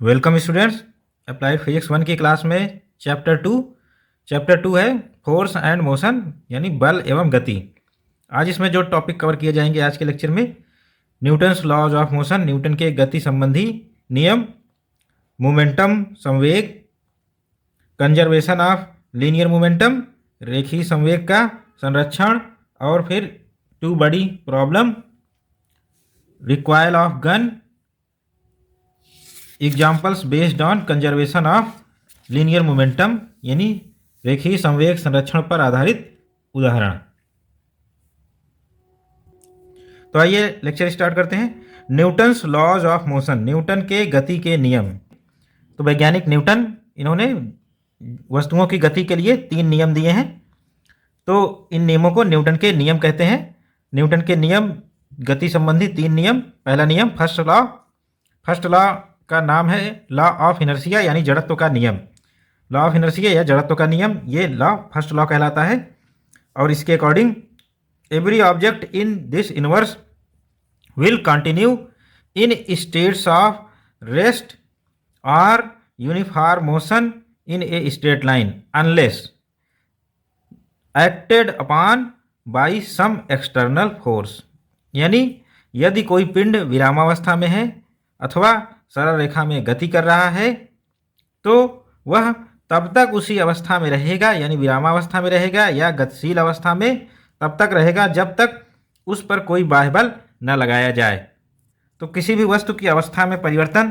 Welcome students. Applied physics 1 की class में chapter 2 है फोर्स एंड मोशन यानी बल एवं गति। आज इसमें जो टॉपिक कवर किए जाएंगे आज के लेक्चर में, Newton's laws of motion, Newton के गति संबंधी नियम, मोमेंटम संवेग, कंजर्वेशन ऑफ लीनियर मोमेंटम, रेखीय संवेग का संरक्षण, और फिर टू बड़ी problem, recoil of gun, examples based on conservation of linear momentum यानी रेखीय संवेग संरक्षण पर आधारित उदाहरण। तो आइए लेक्चर स्टार्ट करते हैं। Newton's laws of motion, Newton के गति के नियम। तो वैज्ञानिक न्यूटन, इन्होंने वस्तुओं की गति के लिए 3 नियम दिए हैं। तो इन नियमों को न्यूटन के नियम कहते हैं। न्यूटन के नियम, गति संबंधी 3 नियम। पहला नियम फर्स्ट लॉ का नाम है लॉ ऑफ इनर्शिया यानी जड़त्व का नियम। लॉ ऑफ इनर्शिया या जड़त्व का नियम, ये लॉ फर्स्ट लॉ कहलाता है। और इसके according every object in this universe will continue in states of rest और uniform motion in a straight line unless acted upon by some external force. यानी यदि कोई पिंड विरामावस्था में है अथवा सरल रेखा में गति कर रहा है तो वह तब तक उसी अवस्था में रहेगा, यानी विरामावस्था में रहेगा या गतिशील अवस्था में तब तक रहेगा जब तक उस पर कोई बाह्य बल न लगाया जाए। तो किसी भी वस्तु की अवस्था में परिवर्तन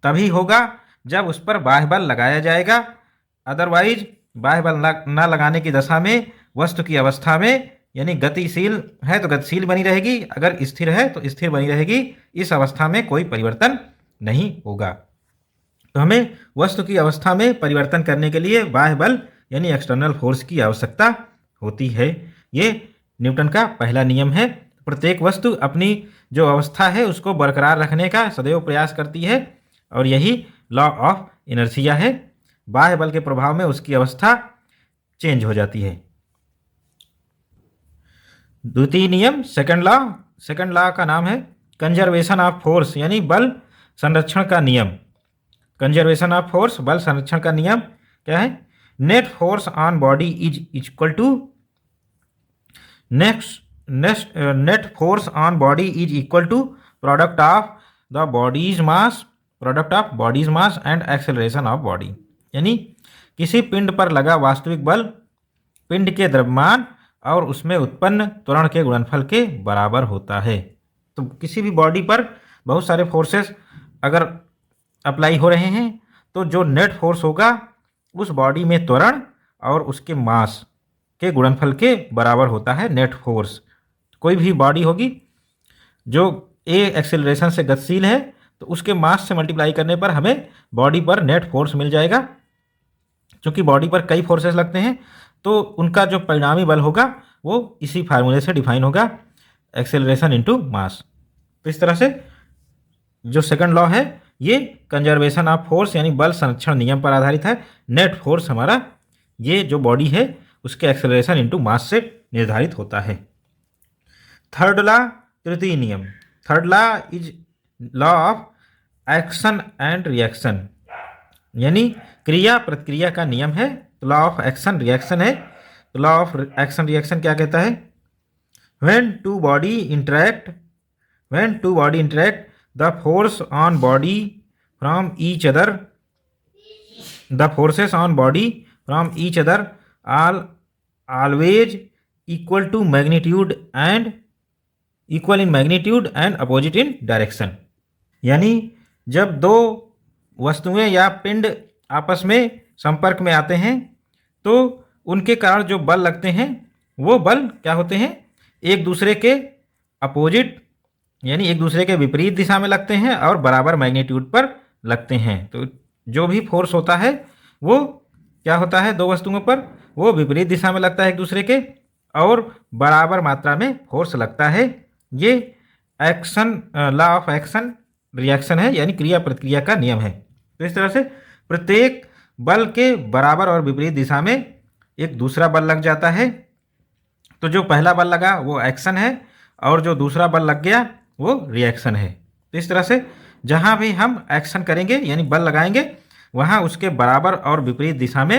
तभी होगा जब उस पर बाह्य बल लगाया जाएगा। अदरवाइज बाह्य बल न लगाने की दशा में वस्तु की अवस्था में, यानी गतिशील है तो गतिशील बनी रहेगी, अगर स्थिर है तो स्थिर बनी रहेगी। इस अवस्था में कोई परिवर्तन नहीं होगा। तो हमें वस्तु की अवस्था में परिवर्तन करने के लिए बाह्य बल यानी एक्सटर्नल फोर्स की आवश्यकता होती है। ये न्यूटन का पहला नियम है। प्रत्येक वस्तु अपनी जो अवस्था है उसको बरकरार रखने का सदैव प्रयास करती है और यही लॉ ऑफ इनर्शिया है। बाह्य बल के प्रभाव में उसकी अवस्था चेंज हो जाती है। द्वितीय नियम, सेकंड लॉ का नाम है कंजर्वेशन ऑफ फोर्स यानी बल संरक्षण का नियम। कंजर्वेशन ऑफ फोर्स, बल संरक्षण का नियम क्या है? Net force on body is equal to net force on body is equal to product of body's mass and acceleration of body. यानी किसी पिंड पर लगा वास्तविक बल पिंड के द्रव्यमान और उसमें उत्पन्न त्वरण के गुणनफल के बराबर होता है। तो किसी भी बॉडी पर बहुत सारे फोर्सेस अगर अप्लाई हो रहे हैं तो जो नेट फोर्स होगा उस बॉडी में त्वरण और उसके मास के गुणनफल के बराबर होता है नेट फोर्स। कोई भी बॉडी होगी जो ए एक्सेलरेशन से गतिशील है तो उसके मास से मल्टीप्लाई करने पर हमें बॉडी पर नेट फोर्स मिल जाएगा। क्योंकि बॉडी पर कई फोर्सेस लगते हैं तो उनका जो परिणामी बल होगा वो इसी फार्मूले से डिफाइन होगा, एक्सेलरेशन इनटू मास। तो इस तरह से जो सेकंड लॉ है ये कंजर्वेशन ऑफ फोर्स यानी बल संरक्षण नियम पर आधारित है। नेट फोर्स हमारा ये जो बॉडी है उसके एक्सेलरेशन इनटू मास से निर्धारित होता है। थर्ड लॉ, तृतीय नियम, third law is law of action and reaction यानी क्रिया प्रतिक्रिया का नियम है। तो लॉ ऑफ एक्शन रिएक्शन है। तो लॉ ऑफ एक्शन रिएक्शन क्या कहता है? When two body interact the forces on body from each other are always equal in magnitude and opposite in direction। यानी जब दो वस्तुएं या पिंड आपस में संपर्क में आते हैं तो उनके कारण जो बल लगते हैं वो बल क्या होते हैं? एक दूसरे के अपोजिट यानी एक दूसरे के विपरीत दिशा में लगते हैं और बराबर मैग्नीट्यूड पर लगते हैं। तो जो भी फोर्स होता है वो क्या होता है दो वस्तुओं पर? वो विपरीत दिशा में लगता है एक दूसरे के और बराबर मात्रा में फोर्स लगता है। ये लॉ ऑफ एक्शन रिएक्शन है यानी क्रिया प्रतिक्रिया का नियम है। तो इस तरह से प्रत्येक बल के बराबर और विपरीत दिशा में एक दूसरा बल लग जाता है। तो जो पहला बल लगा वो एक्शन है और जो दूसरा बल लग गया वो रिएक्शन है। तो इस तरह से जहाँ भी हम एक्शन करेंगे यानी बल लगाएंगे वहाँ उसके बराबर और विपरीत दिशा में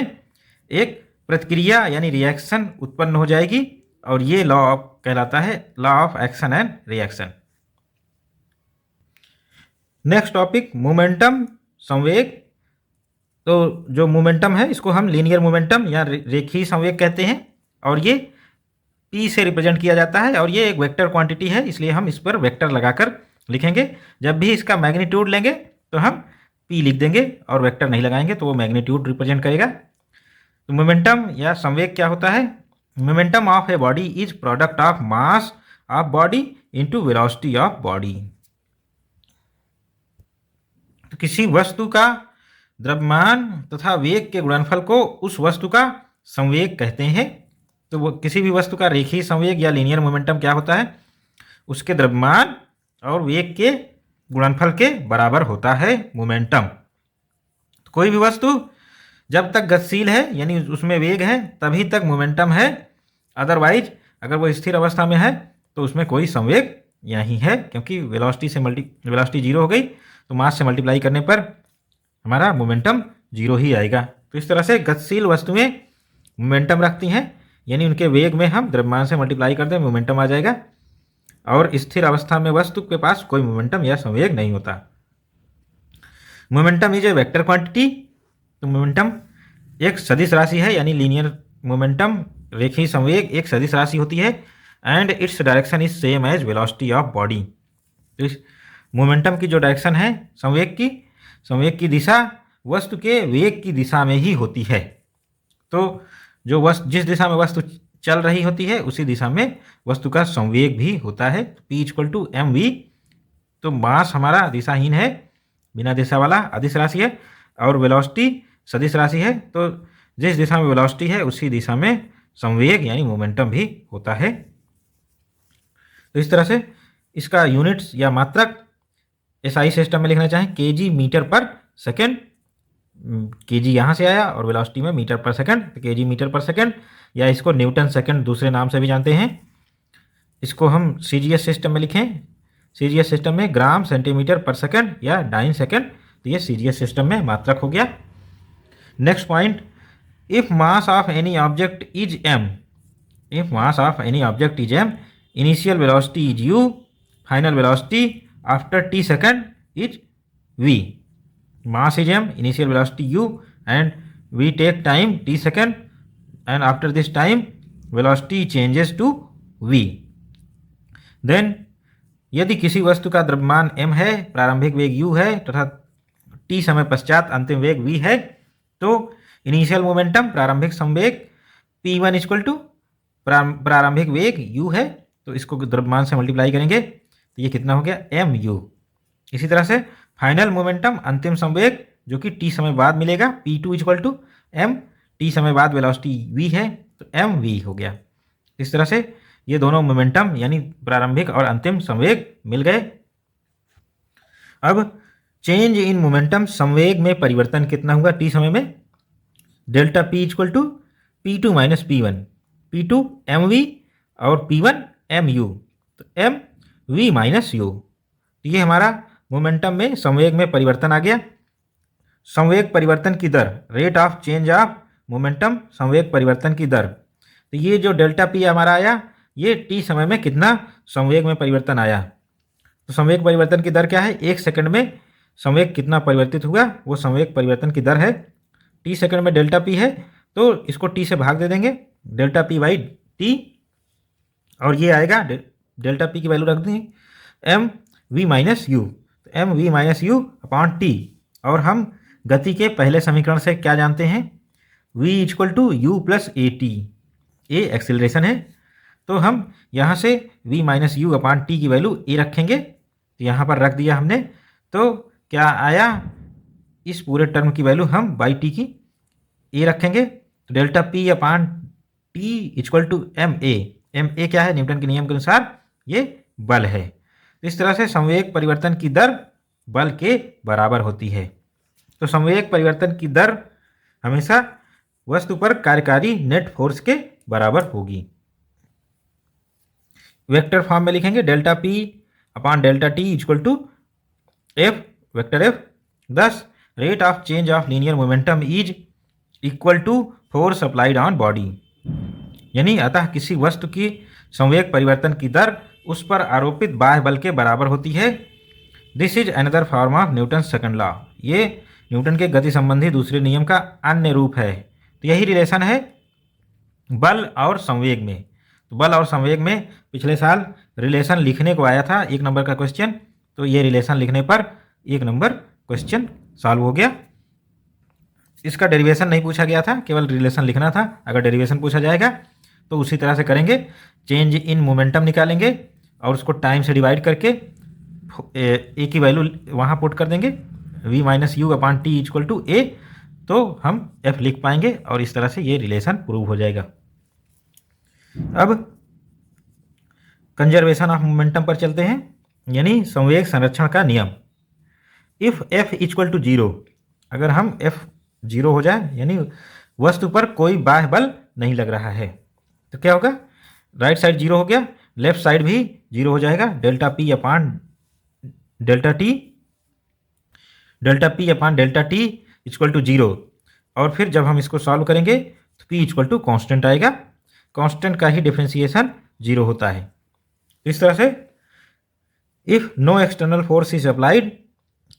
एक प्रतिक्रिया यानी रिएक्शन उत्पन्न हो जाएगी और ये लॉ ऑफ कहलाता है law of action and reaction. Next topic momentum संवेग। तो जो मोमेंटम है इसको हम लीनियर मोमेंटम या रेखीय संवेग कहते हैं और ये p से रिप्रेजेंट किया जाता है और ये एक वेक्टर क्वांटिटी है, इसलिए हम इस पर वेक्टर लगाकर लिखेंगे। जब भी इसका मैग्नीट्यूड लेंगे तो हम p लिख देंगे और वेक्टर नहीं लगाएंगे तो वो मैग्नीट्यूड रिप्रेजेंट करेगा। तो मोमेंटम या संवेग क्या होता है? Momentum of a body is product of mass of body into velocity of body. तो किसी वस्तु का द्रव्यमान तथा वेग के गुणनफल को उस वस्तु का संवेग कहते हैं। तो वो किसी भी वस्तु का रेखीय संवेग या लीनियर मोमेंटम क्या होता है? उसके द्रव्यमान और वेग के गुणनफल के बराबर होता है मोमेंटम। तो कोई भी वस्तु जब तक गतिशील है यानी उसमें वेग है तभी तक मोमेंटम है, अदरवाइज अगर वो स्थिर अवस्था में है तो उसमें कोई संवेग नहीं है, क्योंकि वेलोसिटी जीरो हो गई तो मास से मल्टीप्लाई करने पर हमारा मोमेंटम जीरो ही आएगा। तो इस तरह से गतिशील वस्तुएं मोमेंटम रखती हैं, यानी उनके वेग में हम द्रव्यमान से मल्टीप्लाई कर दें मोमेंटम आ जाएगा, और स्थिर अवस्था में वस्तु के पास कोई मोमेंटम या संवेग नहीं होता। Momentum is a vector quantity. तो मोमेंटम एक सदिश राशि है, यानी लीनियर मोमेंटम रेखीय संवेग एक सदिश राशि होती है and its direction is same as velocity of body. तो इस मोमेंटम की जो डायरेक्शन है संवेग की दिशा वस्तु के वेग की दिशा में ही होती है। तो जो जिस दिशा में वस्तु चल रही होती है उसी दिशा में वस्तु का संवेग भी होता है। P = mv। तो मास हमारा दिशाहीन है, बिना दिशा वाला अदिश राशि है, और वेलोसिटी सदिश राशि है। तो जिस दिशा में वेलोसिटी है उसी दिशा में संवेग यानी मोमेंटम भी होता है। तो इस तरह से इसका यूनिट्स या मात्रक SI सिस्टम में लिखना चाहें kg मीटर पर सेकेंड। kg यहाँ से आया और वेलोसिटी में मीटर पर सेकेंड, तो kg मीटर पर सेकेंड, या इसको न्यूटन सेकेंड दूसरे नाम से भी जानते हैं। इसको हम CGS सिस्टम में लिखें, CGS सिस्टम में ग्राम सेंटीमीटर पर सेकेंड या डाइन सेकेंड। तो ये CGS सिस्टम में मात्रक हो गया। Next point, if mass of any object is m, if mass of any object is m, initial velocity is u, final velocity after t second is v। Mass is m, initial velocity u, and we take time t second, and after this time velocity changes to v। then यदि किसी वस्तु का द्रव्यमान m है, प्रारंभिक वेग u है तथा t समय पश्चात अंतिम वेग v है, तो इनिशियल मोमेंटम प्रारंभिक संवेग p1 = प्रारंभिक वेग u है, तो इसको द्रव्यमान से मल्टीप्लाई करेंगे तो ये कितना हो गया mu। इसी तरह से फाइनल मोमेंटम अंतिम संवेग जो कि t समय बाद मिलेगा, p2 = m, t समय बाद वेलोसिटी v है तो mv हो गया। इस तरह से ये दोनों मोमेंटम यानी प्रारंभिक और अंतिम संवेग मिल गए। अब चेंज इन मोमेंटम, संवेग में परिवर्तन कितना हुआ t समय में? Delta p = p2 - p1, p2 mv और p1 mu, तो mv - u। ये हमारा मोमेंटम में संवेग में परिवर्तन आ गया। संवेग परिवर्तन की दर, rate of change of momentum, संवेग परिवर्तन की दर। तो ये जो डेल्टा p हमारा आया, ये t समय में कितना संवेग में परिवर्तन आया। तो संवेग परिवर्तन की दर क्या है? 1 सेकंड में संवेग कितना परिवर्तित हुआ, वो संवेग परिवर्तन की दर है। t सेकंड में डेल्टा p है तो इसको t से भाग दे देंगे, डेल्टा p बाई t, और ये आएगा डेल्टा p की वैल्यू रख देंगे mv - u, mv - u upon t। और हम गति के पहले समीकरण से क्या जानते हैं? v = u + at, ये एक्सीलरेशन है। तो हम यहाँ से v - u अपॉन t की वैल्यू a रखेंगे, तो यहाँ पर रख दिया हमने। तो क्या आया, इस पूरे टर्म की वैल्यू हम बाई t की a रखेंगे। तो delta p upon t = ma क्या है? न्यूटन के नियम के अनुसार ये बल है। तो इस तरह से संवेग परिवर्तन की दर बल के बराबर होती है। तो संवेग परिवर्तन की दर हमेशा वस्तु पर कार्यकारी नेट फोर्स के बराबर होगी। वेक्टर फॉर्म में लिखेंगे, delta p upon delta t = f vector f. Thus rate of change of linear momentum is equal to force applied on body. यानी अतः किसी वस्तु की संवेग परिवर्तन की दर उस पर आरोपित बाह्य बल के बराबर होती है। This is another form of Newton second law. ये न्यूटन के गति संबंधी दूसरे नियम का अन्य रूप है। तो यही रिलेशन है बल और संवेग में। तो बल और संवेग में पिछले साल रिलेशन लिखने को आया था 1 नंबर का क्वेश्चन, तो ये रिलेशन लिखने पर 1 नंबर क्वेश्चन सॉल्व हो गया। इसका डेरिवेशन नहीं पूछा गया था, केवल रिलेशन लिखना था। अगर डेरिवेशन पूछा जाएगा तो उसी तरह से करेंगे, चेंज इन मोमेंटम निकालेंगे और उसको टाइम से डिवाइड करके ए की वैल्यू वहाँ पुट कर देंगे, v minus u upon t equal to a, तो हम f लिख पाएंगे और इस तरह से ये रिलेशन प्रूव हो जाएगा। अब कंजर्वेशन ऑफ मोमेंटम पर चलते हैं, यानी संवेग संरक्षण का नियम। इफ f इक्वल टू 0, अगर हम f 0 हो जाए यानी वस्तु पर कोई बाह्य बल नहीं लग रहा है, तो क्या होगा? राइट साइड 0 हो गया, लेफ्ट साइड भी 0 हो जाएगा। Delta p upon delta T equal to 0। और फिर जब हम इसको सॉल्व करेंगे तो p इक्वल टू कॉन्स्टेंट आएगा। कॉन्स्टेंट का ही डिफरेंशिएशन 0 होता है। इस तरह से if no external force is applied,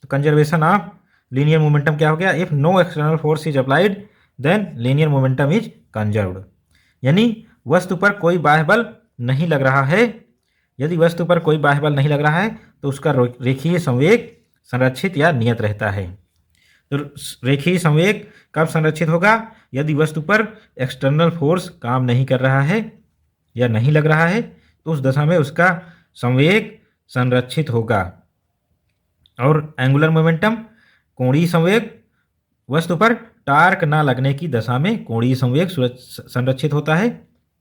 तो कंजर्वेशन ऑफ लीनियर मोमेंटम क्या हो गया? If no external force is applied then linear momentum is conserved. यानी वस्तु पर कोई बाह्य बल नहीं लग रहा है। यदि वस्तु पर कोई बाह्य बल नहीं लग रहा है तो उसका रेखीय संवेग संरक्षित या नियत रहता है। तो रेखीय संवेग कब संरक्षित होगा? यदि वस्तु पर एक्सटर्नल फोर्स काम नहीं कर रहा है या नहीं लग रहा है, तो उस दशा में उसका संवेग संरक्षित होगा। और एंगुलर मोमेंटम कोणीय संवेग, वस्तु पर टार्क ना लगने की दशा में कोणीय संवेग संरक्षित होता है।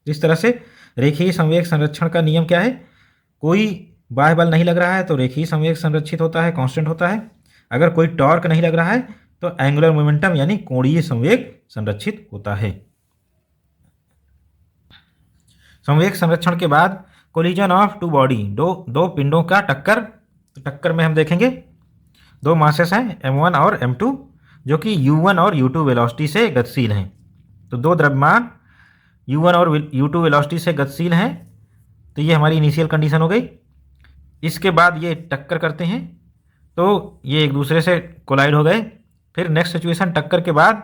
इस तरह से रेखीय संवेग संरक्षण का नियम क्या है? कोई बाह्य बल नहीं लग रहा है तो रेखीय संवेग संरक्षित होता है, कांस्टेंट होता है। अगर कोई टॉर्क नहीं लग रहा है तो एंगुलर मोमेंटम यानी कोणीय संवेग संरक्षित होता है। संवेग संरक्षण के बाद कोलिजन ऑफ टू बॉडी, दो पिंडों का टक्कर। तो टक्कर में हम देखेंगे दो मासेस हैं m1 और m2, जो कि u1 और u2 वेलोसिटी से गतिशील हैं। तो दो द्रव्यमान u1 और u2 वेलोसिटी से गतिशील हैं। तो ये हमारी इनिशियल कंडीशन हो गई। इसके बाद ये टक्कर करते हैं तो ये एक दूसरे से कोलाइड हो गए। फिर नेक्स्ट सिचुएशन, टक्कर के बाद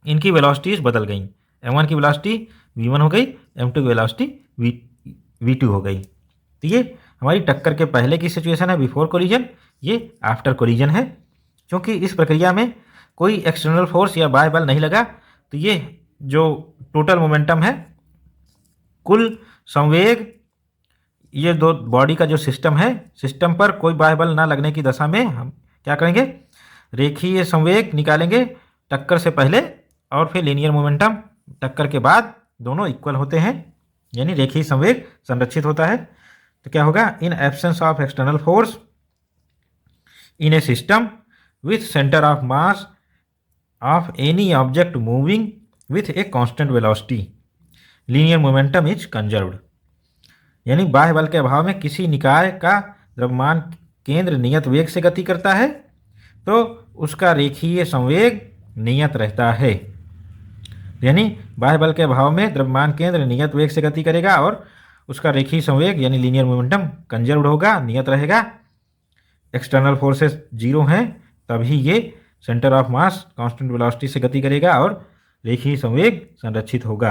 इनकी वेलोसिटीज बदल गई। m1 की वेलोसिटी v1 हो गई, m2 की वेलोसिटी v2 हो गई। तो ये हमारी टक्कर के पहले की सिचुएशन है, बिफोर कोलिजन। ये आफ्टर कोलिजन है। क्योंकि इस प्रक्रिया में कोई एक्सटर्नल फोर्स या बाह्य बल नहीं लगा, तो ये जो टोटल मोमेंटम है, कुल संवेग, ये दो बॉडी का जो सिस्टम है, सिस्टम पर कोई बाह्य बल ना लगने की दशा में हम क्या करेंगे? रेखीय संवेग निकालेंगे टक्कर से पहले और फिर लीनियर मोमेंटम टक्कर के बाद, दोनों इक्वल होते हैं, यानी रेखीय संवेग संरक्षित होता है। तो क्या होगा? In absence of external force in A system with center of mass of any object moving with a constant velocity, linear momentum is conserved। यानी बाह्य बल के अभाव में किसी निकाय का द्रव्यमान केंद्र नियत वेग से गति करता है तो उसका रेखीय संवेग नियत रहता है। यानी बाह्य बल के अभाव में द्रव्यमान केंद्र नियत वेग से गति करेगा और उसका रेखीय संवेग यानी लीनियर मोमेंटम कंजर्व्ड होगा, नियत रहेगा। एक्सटर्नल फोर्सेस 0 हैं, तभी ये centre of mass constant velocity से गति करेगा और रेखीय संवेग संरक्षित होगा।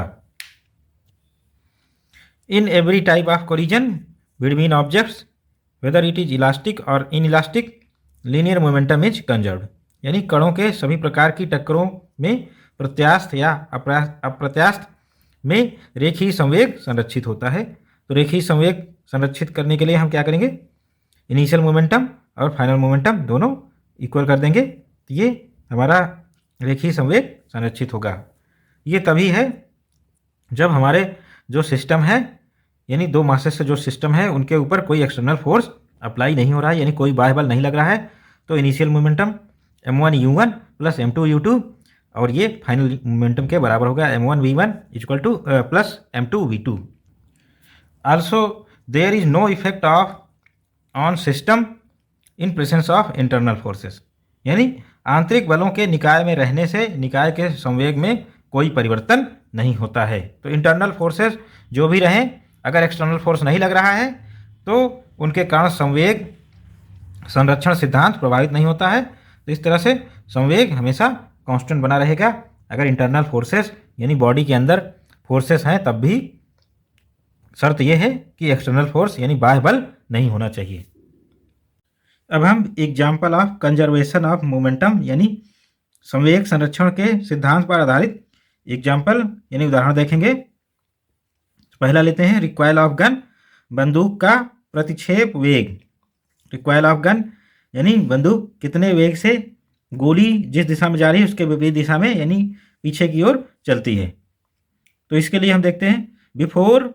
In every type of collision between objects whether it is elastic और inelastic, linear momentum is conserved. यानी कणों के सभी प्रकार की टक्करों में प्रत्यास्थ या अप्रत्यास्थ में रेखीय संवेग संरक्षित होता है। तो रेखीय संवेग संरक्षित करने के लिए हम क्या करेंगे? इनिशियल मोमेंटम और फाइनल मोमेंटम दोनों इक्वल कर देंगे, तो ये हमारा रेखीय संवेग संरक्षित होगा। ये तभी है जब हमारे जो सिस्टम है, यानी दो मासेस से जो सिस्टम है, उनके ऊपर कोई एक्सटर्नल फोर्स अप्लाई नहीं हो रहा है, यानी कोई बाह्य बल नहीं लग रहा है। तो initial momentum m1 u1 plus m2 u2 और ये फाइनल मोमेंटम के बराबर होगा m1 v1 equal to plus m2 v2। Also there is no effect of on system in presence of internal forces, यानी आंतरिक बलों के निकाय में रहने से निकाय के संवेग में कोई परिवर्तन नहीं होता है। तो इंटरनल फोर्सेस जो भी रहें, अगर एक्सटर्नल फोर्स नहीं लग रहा है तो उनके कारण संवेग संरक्षण सिद्धांत प्रभावित नहीं होता है। तो इस तरह से संवेग हमेशा कांस्टेंट बना रहेगा अगर इंटरनल फोर्सेस यानी बॉडी के अंदर फोर्सेस हैं, तब भी शर्त यह है कि एक्सटर्नल फोर्स यानी बाह्य बल नहीं होना चाहिए। अब हम example of conservation of momentum यानी संवेग संरक्षण के सिद्धांत पर आधारित एग्जाम्पल यानी उदाहरण देखेंगे। पहला लेते हैं रिक्वायल ऑफ गन, बंदूक का प्रतिक्षेप वेग। रिक्वायल ऑफ गन यानी बंदूक कितने वेग से गोली जिस दिशा में जा रही है उसके विपरीत दिशा में यानी पीछे की ओर चलती है। तो इसके लिए हम देखते हैं before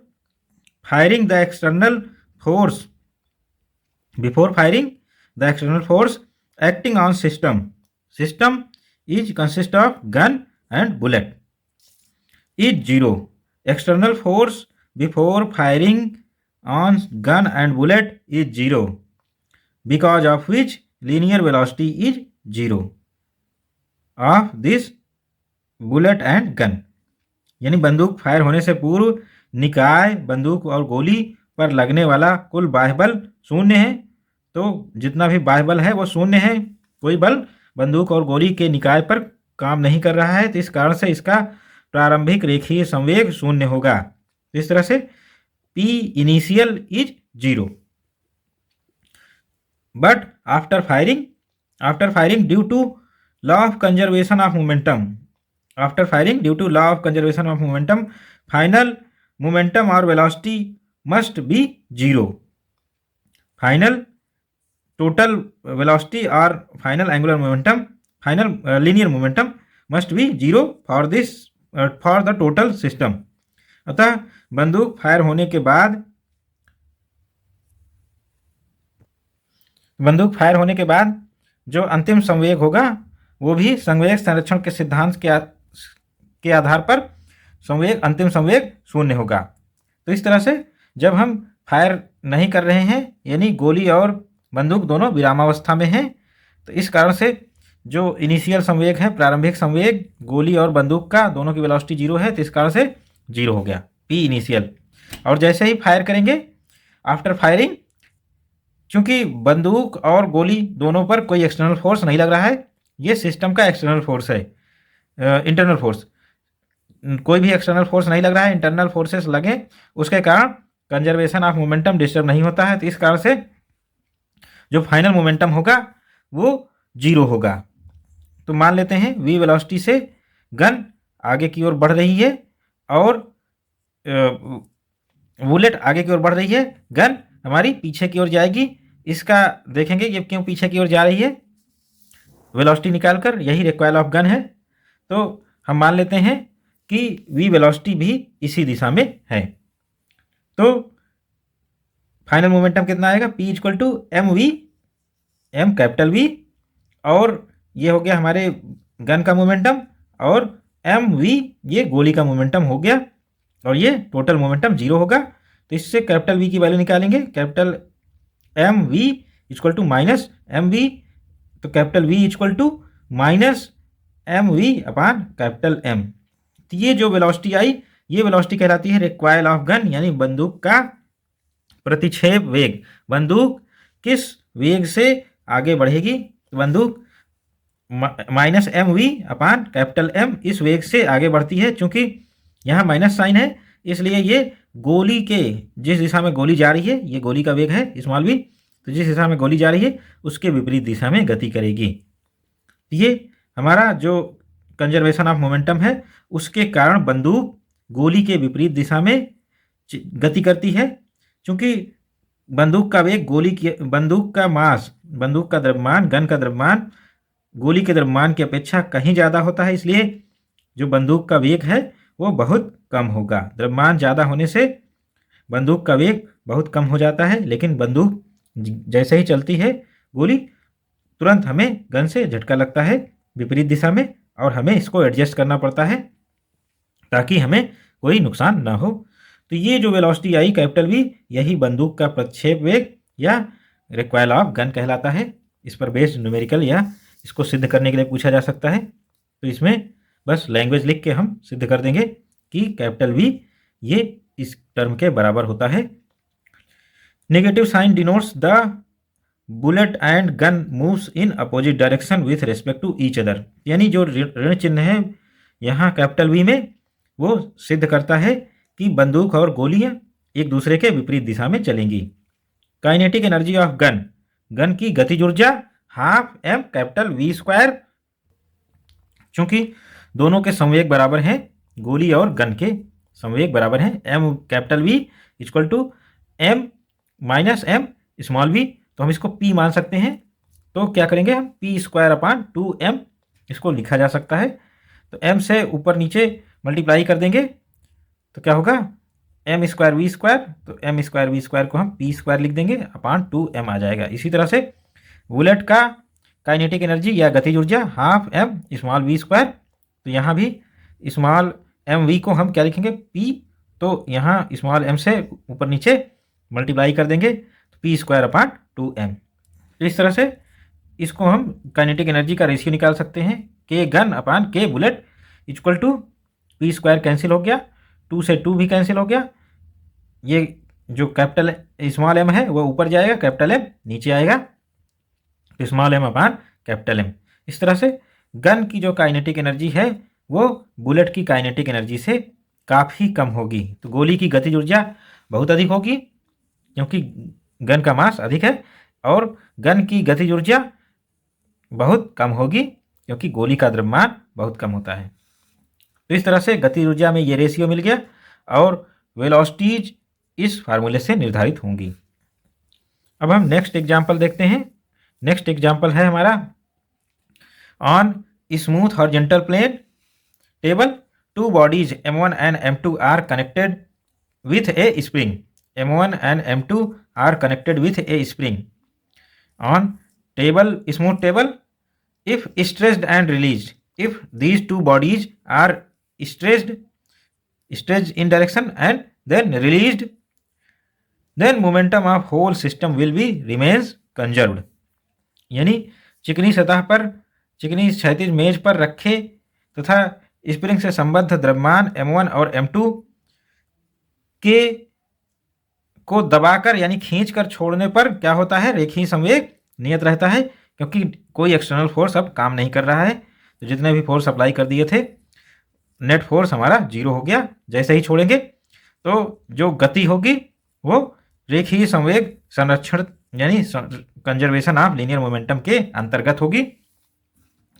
firing the external force, before firing the external force acting on system is consist of gun and bullet is zero. External force before firing on gun and bullet is zero, because of which linear velocity is zero of this bullet and gun. यानी बंदूक fire होने से पूर्व निकाय बंदूक और गोली पर लगने वाला कुल बाह्य बल शून्य है। तो जितना भी बाह्य बल है वो शून्य है, कोई बल बंदूक और गोली के निकाय पर काम नहीं कर रहा है। तो इस कारण से इसका प्रारंभिक रेखीय संवेग शून्य होगा। तो इस तरह से P initial is zero, but after firing due to law of conservation of momentum, after firing due to law of conservation of momentum final momentum और velocity must be zero. Final total velocity or final angular momentum, final linear momentum must be zero for this for the total system. अतः बंदूक fire होने के बाद जो अंतिम संवेग होगा वो भी संवेग संरक्षण के सिद्धांत के आधार पर अंतिम संवेग शून्य होगा। तो इस तरह से जब हम फायर नहीं कर रहे हैं यानी गोली और बंदूक दोनों विरामावस्था में हैं, तो इस कारण से जो इनिशियल संवेग है, प्रारंभिक संवेग गोली और बंदूक का दोनों की वेलोसिटी जीरो है, तो इस कारण से जीरो हो गया P इनिशियल। और जैसे ही फायर करेंगे आफ्टर फायरिंग, चूंकि बंदूक और गोली दोनों पर कोई एक्सटर्नल फोर्स नहीं लग रहा है, ये सिस्टम का एक्सटर्नल फोर्स है, इंटरनल फोर्स कोई भी एक्सटर्नल फोर्स नहीं लग रहा है, इंटरनल फोर्सेस लगे उसके कारण कंजर्वेशन ऑफ मोमेंटम डिस्टर्ब नहीं होता है। तो इस कारण से जो फाइनल मोमेंटम होगा वो जीरो होगा। तो मान लेते हैं v वेलोसिटी से गन आगे की ओर बढ़ रही है और बुलेट आगे की ओर बढ़ रही है, गन हमारी पीछे की ओर जाएगी। इसका देखेंगे ये क्यों पीछे की ओर जा रही है, वेलोसिटी निकालकर, यही रिक्वायल ऑफ गन है। तो हम मान लेते हैं कि v वेलोसिटी भी इसी दिशा में है। तो फाइनल मोमेंटम कितना आएगा P equal to m capital V, और ये हो गया हमारे गन का मोमेंटम, और mv ये गोली का मोमेंटम हो गया, और ये टोटल मोमेंटम जीरो होगा। तो इससे कैपिटल V की वैल्यू निकालेंगे, capital mv equal to minus mv, तो कैपिटल V equal to minus mv upon capital M। तो ये जो वेलोसिटी आई ये वेलोसिटी कहलाती है रिक्वायल ऑफ गन यानी बंदूक का प्रतिक्षेप वेग। बंदूक किस वेग से आगे बढ़ेगी, बंदूक minus mv upon capital M इस वेग से आगे बढ़ती है। चूंकि यहाँ माइनस साइन है इसलिए ये गोली के जिस दिशा में गोली जा रही है, ये गोली का वेग है स्मॉल v, तो जिस दिशा में गोली जा रही है उसके विपरीत दिशा में गति करेगी। ये हमारा जो कंजर्वेशन ऑफ मोमेंटम है उसके कारण बंदूक गोली के विपरीत दिशा में गति करती है। चूंकि बंदूक का वेग बंदूक का मास, बंदूक का द्रव्यमान, गन का द्रव्यमान गोली के द्रव्यमान की अपेक्षा कहीं ज़्यादा होता है, इसलिए जो बंदूक का वेग है वो बहुत कम होगा। द्रव्यमान ज़्यादा होने से बंदूक का वेग बहुत कम हो जाता है, लेकिन बंदूक जैसे ही चलती है गोली तुरंत हमें गन से झटका लगता है विपरीत दिशा में, और हमें इसको एडजस्ट करना पड़ता है ताकि हमें कोई नुकसान ना हो। तो ये जो वेलोसिटी आई कैपिटल V यही बंदूक का प्रतिक्षेप वेग या रिक्वायल ऑफ गन कहलाता है। इस पर बेस्ड न्यूमेरिकल या इसको सिद्ध करने के लिए पूछा जा सकता है। तो इसमें बस लैंग्वेज लिख के हम सिद्ध कर देंगे कि कैपिटल वी ये इस टर्म के बराबर होता है। Negative sign denotes the bullet and gun moves in opposite direction with respect to each other, यानी जो ऋण चिन्ह है यहाँ कैपिटल वी में वो सिद्ध करता है कि बंदूक और गोलियां एक दूसरे के विपरीत दिशा में चलेंगी। Kinetic energy of gun, gun की गतिज ऊर्जा half M capital V square, चूंकि दोनों के संवेग बराबर हैं, गोली और गन के संवेग बराबर हैं, M capital V equal to M minus M small V, तो हम इसको पी मान सकते हैं। तो क्या करेंगे हम, पी स्क्वायर अपान 2m इसको लिखा जा सकता है। तो m से ऊपर नीचे मल्टीप्लाई कर देंगे तो क्या होगा, एम स्क्वायर वी स्क्वायर, तो एम स्क्वायर वी स्क्वायर को हम पी स्क्वायर लिख देंगे अपान 2m आ जाएगा। इसी तरह से बुलेट का काइनेटिक एनर्जी या गतिज ऊर्जा half M small V square, तो यहाँ भी स्मॉल एम वी को हम क्या लिखेंगे, पी, तो यहाँ स्मॉल एम से ऊपर नीचे मल्टीप्लाई कर देंगे तो पी स्क्वायर अपान 2m। तो इस तरह से इसको हम काइनेटिक एनर्जी का रेशियो निकाल सकते हैं, के गन अपान के bullet equal to P square cancel हो गया, 2 से 2 भी कैंसिल हो गया, ये जो कैपिटल स्मॉल एम है वो ऊपर जाएगा, कैपिटल एम नीचे आएगा, तो स्मॉल एम अपान कैपिटल एम। इस तरह से गन की जो काइनेटिक एनर्जी है वो बुलेट की काइनेटिक एनर्जी से काफ़ी कम होगी। तो गोली की गतिज ऊर्जा बहुत अधिक होगी क्योंकि गन का मास अधिक है, और गन की गतिज ऊर्जा बहुत कम होगी क्योंकि गोली का द्रव्यमान बहुत कम होता है। तो इस तरह से गतिज ऊर्जा में ये रेशियो मिल गया और वेलोसिटीज इस फार्मूले से निर्धारित होंगी। अब हम नेक्स्ट एग्जाम्पल देखते हैं। नेक्स्ट एग्जाम्पल है हमारा, on smooth horizontal plane table two bodies m1 and m2 are connected with a spring, m1 and m2 are connected with a spring on table smooth table, if stretched and released, if these two bodies are stretched in direction and then released, then momentum of whole system will be remains conserved। यानी चिकनी सतह पर चिकनी क्षैतिज मेज पर रखे तथा स्प्रिंग से संबद्ध द्रव्यमान m1 और m2 के को दबाकर यानी खींचकर छोड़ने पर क्या होता है, रेखीय संवेग नियत रहता है क्योंकि कोई एक्सटर्नल फोर्स अब काम नहीं कर रहा है। तो जितने भी फोर्स अप्लाई कर दिए थे नेट फोर्स हमारा 0 हो गया। जैसे ही छोड़ेंगे तो जो गति होगी वो रेखीय संवेग संरक्षण यानी कंजर्वेशन ऑफ लीनियर मोमेंटम के अंतर्गत होगी।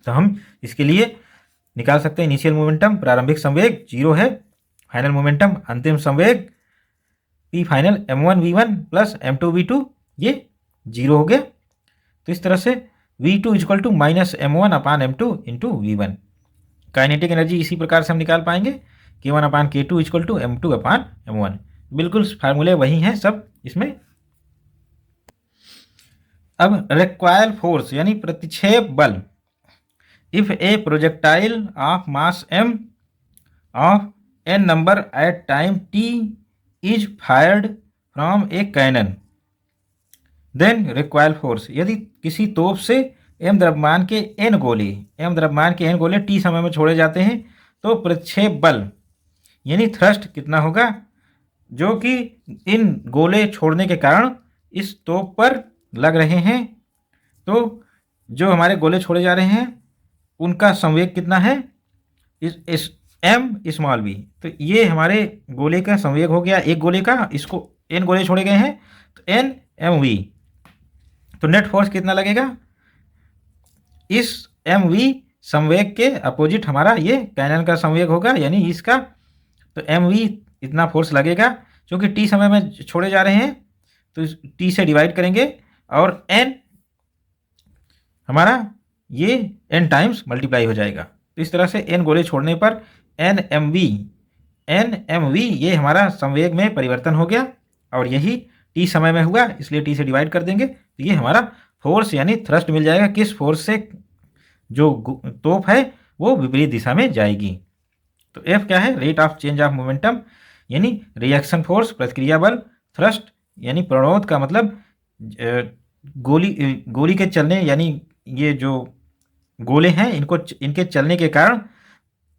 तो हम इसके लिए निकाल सकते हैं इनिशियल मोमेंटम, प्रारंभिक संवेग 0 है, फाइनल मोमेंटम अंतिम संवेग P final m1 v1 plus m2 v2 ये 0 हो गया। तो इस तरह से v2 equal to minus m1 upon m2 into v1। Kinetic energy इसी प्रकार से हम निकाल पाएंगे, k1 upon k2 equal to m2 upon m1। बिल्कुल फार्मूले वही हैं सब इसमें। अब रिक्वायर्ड फोर्स यानी प्रतिक्षेप बल, if a projectile of mass m of n number at time t is fired from a cannon, then required force, यदि किसी तोप से m द्रव्यमान के n गोले t समय में छोड़े जाते हैं तो प्रतिक्षेप बल यानी थ्रस्ट कितना होगा, जो कि इन गोले छोड़ने के कारण इस तोप पर लग रहे हैं। तो जो हमारे गोले छोड़े जा रहे हैं उनका संवेग कितना है, इस m स्मॉल v, तो ये हमारे गोले का संवेग हो गया एक गोले का, इसको n गोले छोड़े गए हैं तो n mv। तो नेट फोर्स कितना लगेगा, इस mv संवेग के अपोजिट हमारा ये कैनन का संवेग होगा यानी इसका, तो mv इतना फोर्स लगेगा। क्योंकि t समय में छोड़े जा रहे हैं तो t से डिवाइड करेंगे और n हमारा ये n टाइम्स मल्टीप्लाई हो जाएगा। तो इस तरह से n गोले छोड़ने पर nmv ये हमारा संवेग में परिवर्तन हो गया और यही t समय में हुआ, इसलिए t से डिवाइड कर देंगे तो ये हमारा फोर्स यानी थ्रस्ट मिल जाएगा। किस फोर्स से जो तोप है वो विपरीत दिशा में जाएगी। तो F क्या है, rate of change of momentum यानी रिएक्शन फोर्स, प्रतिक्रिया बल, थ्रस्ट यानी प्रणोद का मतलब गोली के चलने, यानी ये जो गोले हैं इनके चलने के कारण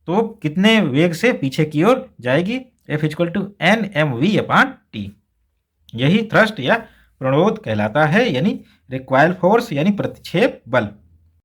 तो कितने वेग से पीछे की ओर जाएगी, F equal to N M V upon T. यही थ्रस्ट या प्रणोद कहलाता है, यानी रिक्वायल फोर्स यानी प्रतिक्षेप बल।